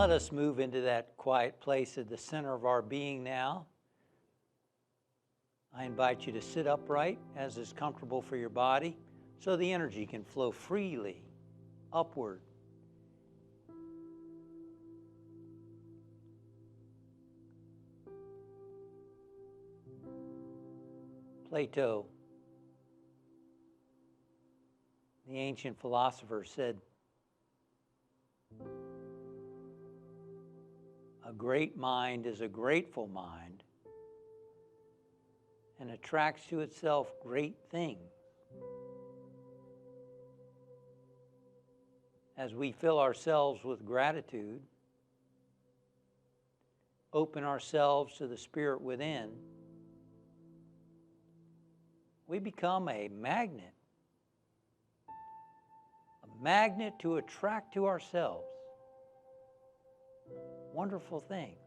Let us move into that quiet place at the center of our being now. I invite you to sit upright as is comfortable for your body so the energy can flow freely upward. Plato, the ancient philosopher, said, "A great mind is a grateful mind and attracts to itself great things." As we fill ourselves with gratitude, open ourselves to the Spirit within, we become a magnet to attract to ourselves wonderful things.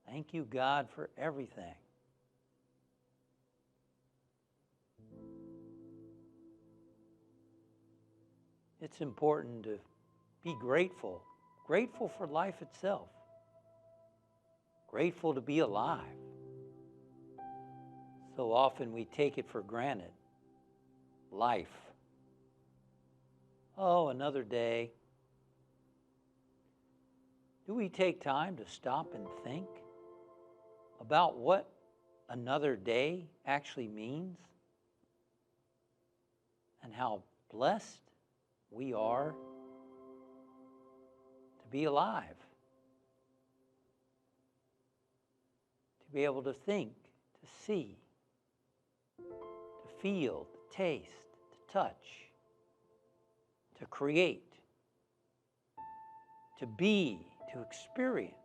Thank you, God, for everything. It's important to be grateful for life itself, grateful to be alive. So often we take it for granted. Life. Oh, another day. Do we take time to stop and think about what another day actually means and how blessed we are to be alive, to be able to think, to see, to feel, to taste, to touch, to create, to be, to experience.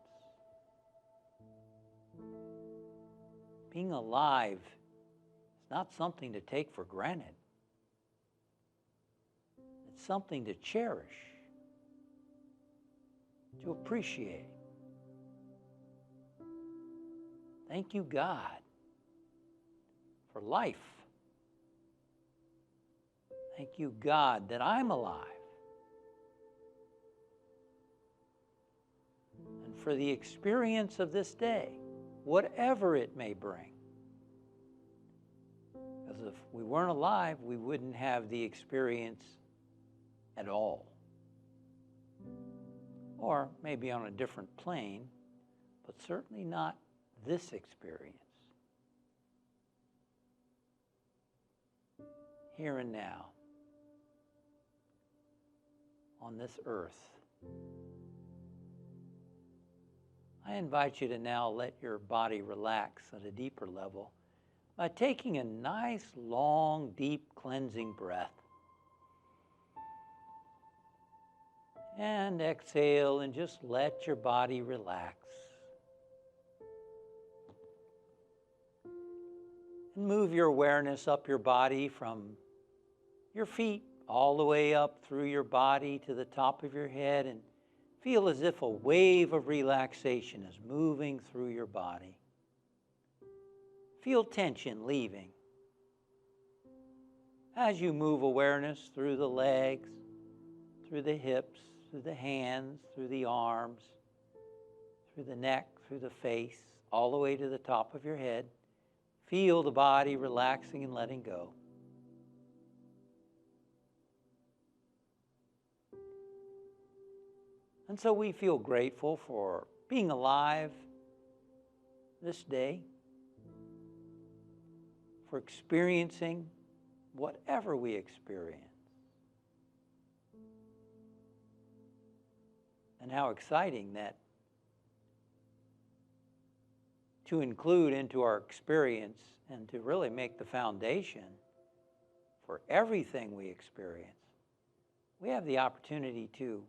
Being alive is not something to take for granted. It's something to cherish, to appreciate. Thank you, God, for life. Thank you, God, that I'm alive. And for the experience of this day, whatever it may bring. Because if we weren't alive, we wouldn't have the experience at all. Or maybe on a different plane, but certainly not this experience. Here and now, on this earth. I invite you to now let your body relax at a deeper level by taking a nice, long, deep, cleansing breath. And exhale and just let your body relax. And move your awareness up your body from your feet all the way up through your body to the top of your head, and feel as if a wave of relaxation is moving through your body. Feel tension leaving as you move awareness through the legs, through the hips, through the hands, through the arms, through the neck, through the face, all the way to the top of your head. Feel the body relaxing and letting go. And so we feel grateful for being alive this day, for experiencing whatever we experience. And how exciting that to include into our experience and to really make the foundation for everything we experience, we have the opportunity to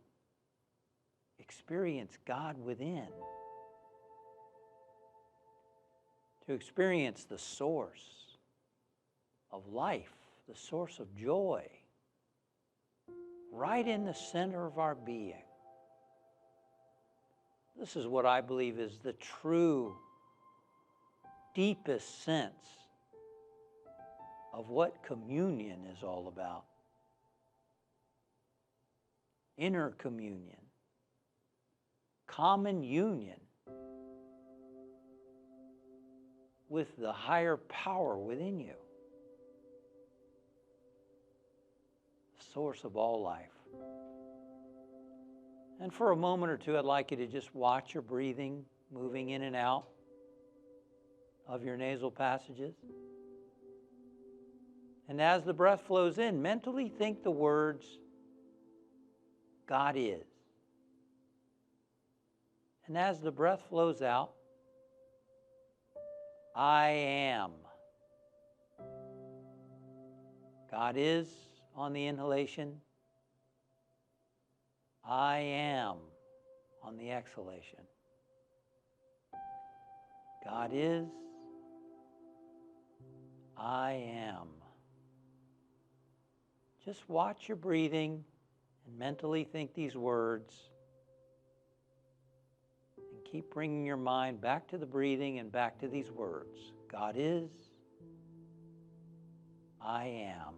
experience God within, to experience the source of life, the source of joy, right in the center of our being. This is what I believe is the true, deepest sense of what communion is all about. inner communion, common union with the higher power within you, the source of all life. And for a moment or two, I'd like you to just watch your breathing moving in and out of your nasal passages. And as the breath flows in, mentally think the words, God is. And as the breath flows out, I am. God is on the inhalation. I am on the exhalation. God is. I am. Just watch your breathing and mentally think these words. And keep bringing your mind back to the breathing and back to these words. God is. I am.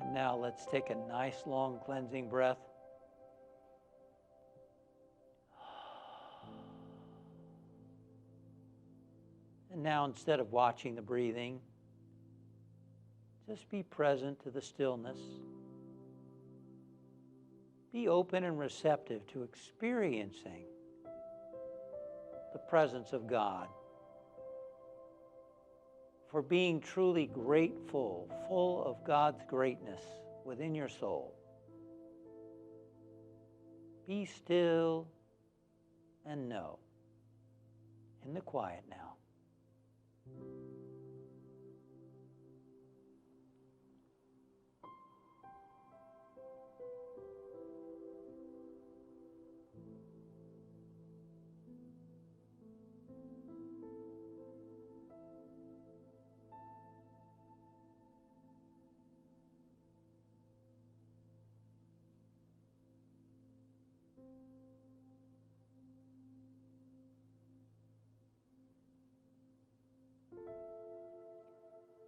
And now let's take a nice long cleansing breath. And now instead of watching the breathing, just be present to the stillness. Be open and receptive to experiencing the presence of God. For being truly grateful, full of God's greatness within your soul. Be still and know in the quiet now.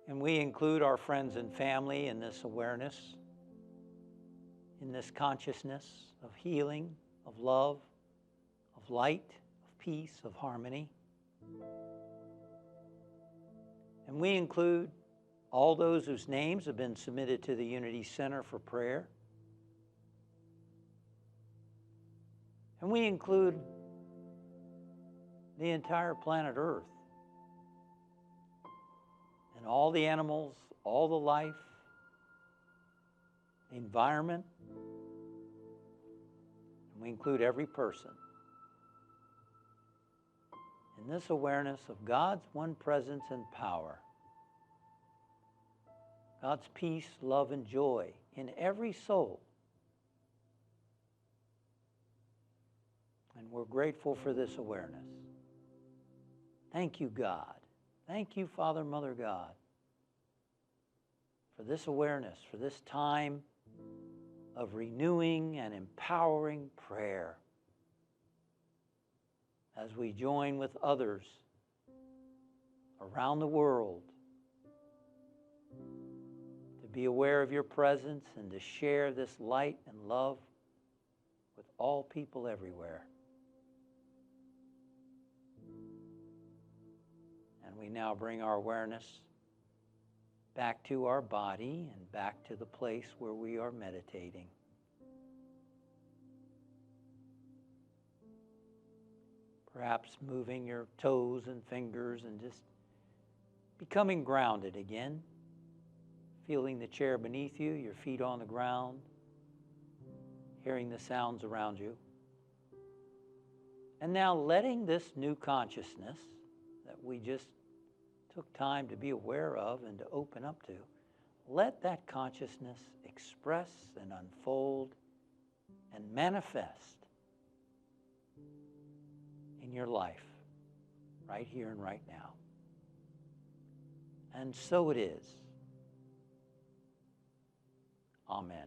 And we include our friends and family in this awareness, in this consciousness of healing, of love, of light, of peace, of harmony. And we include all those whose names have been submitted to the Unity Center for prayer. And we include the entire planet Earth. And all the animals, all the life, the environment. And we include every person in this awareness of God's one presence and power. God's peace, love, and joy in every soul. And we're grateful for this awareness. Thank you, God. Thank you, Father, Mother, God, for this awareness, for this time of renewing and empowering prayer as we join with others around the world to be aware of your presence and to share this light and love with all people everywhere. And we now bring our awareness back to our body and back to the place where we are meditating. Perhaps moving your toes and fingers and just becoming grounded again. Feeling the chair beneath you, your feet on the ground, hearing the sounds around you. And now letting this new consciousness that we just took time to be aware of and to open up to, let that consciousness express and unfold and manifest in your life, right here and right now. And so it is. Amen.